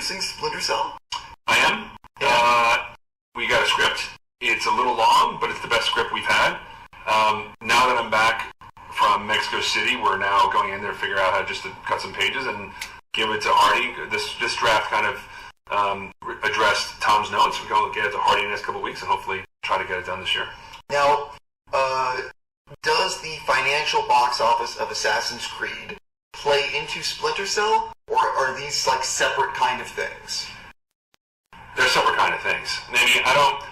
producing Splinter Cell? I am. We got a script. It's a little long, but it's the best script we've had. Now that I'm back from Mexico City, we're now going in there to figure out how just to cut some pages and give it to Hardy. This draft kind of addressed Tom's notes. We're going to get it to Hardy in the next couple of weeks and hopefully try to get it done this year. Now, does the financial box office of Assassin's Creed play into Splinter Cell, or are these like separate kind of things? They're separate kind of things. I mean, I don't,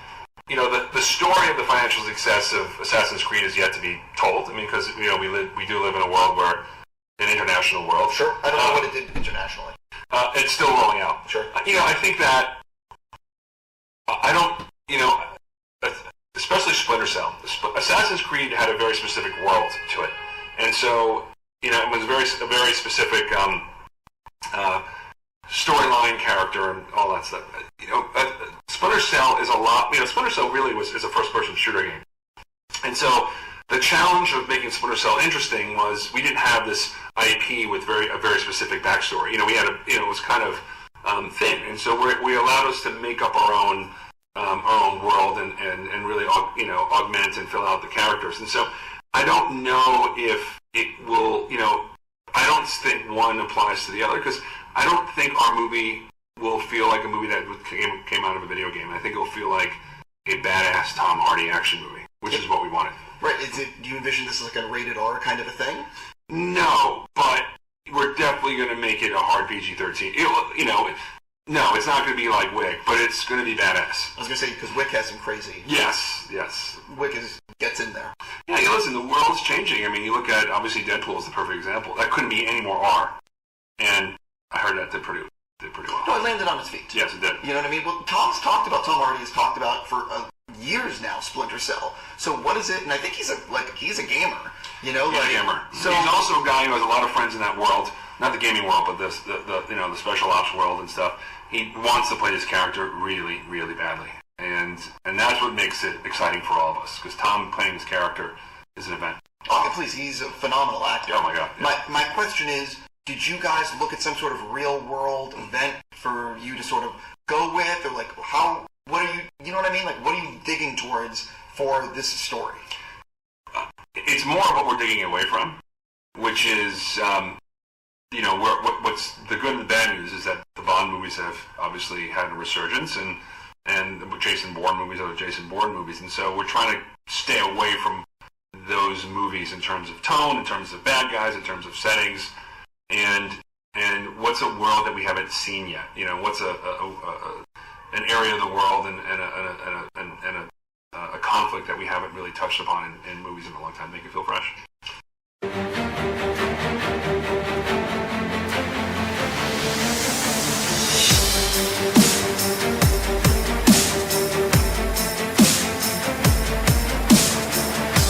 the story of the financial success of Assassin's Creed is yet to be told. I mean, because we do live in a world where, an international world. Sure. I don't know what it did internationally. It's still rolling out. Sure. I think that I don't, especially Splinter Cell. Assassin's Creed had a very specific world to it, and so it was a very specific storyline, character, and all that stuff. Splinter Cell is a lot. Splinter Cell really is a first-person shooter game, and so the challenge of making Splinter Cell interesting was we didn't have this IP with a very specific backstory. We had it was kind of thin, and so we allowed us to make up our own world and really augment and fill out the characters. And so I don't know if it will. I don't think one applies to the other because I don't think our movie will feel like a movie that came out of a video game. I think it'll feel like a badass Tom Hardy action movie, which is what we wanted. Right. Do you envision this as like a rated R kind of a thing? No, but we're definitely going to make it a hard PG-13. No, it's not going to be like Wick, but it's going to be badass. I was going to say, because Wick has some crazy... Yes. Wick gets in there. Yeah, listen, the world's changing. I mean, you look at, obviously, Deadpool is the perfect example. That couldn't be any more R. And I heard that did pretty well. No, it landed on its feet. Yes, it did. You know what I mean? Well, Tom Hardy has talked about for years now, Splinter Cell. So what is it? And I think he's a gamer. He's a gamer. So he's also a guy who has a lot of friends in that world. Not the gaming world, but the special ops world and stuff. He wants to play this character really, really badly, and that's what makes it exciting for all of us. Because Tom playing this character is an event. Oh, please, he's a phenomenal actor. Oh my God! Yeah. My question is, did you guys look at some sort of real world event for you to sort of go with, or like how? What are you? You know what I mean? Like, what are you digging towards for this story? It's more of what we're digging away from, which is. What's the good and the bad news is that the Bond movies have obviously had a resurgence, and the Jason Bourne movies are the Jason Bourne movies, and so we're trying to stay away from those movies in terms of tone, in terms of bad guys, in terms of settings, and what's a world that we haven't seen yet? What's an area of the world and a conflict that we haven't really touched upon in movies in a long time, make it feel fresh.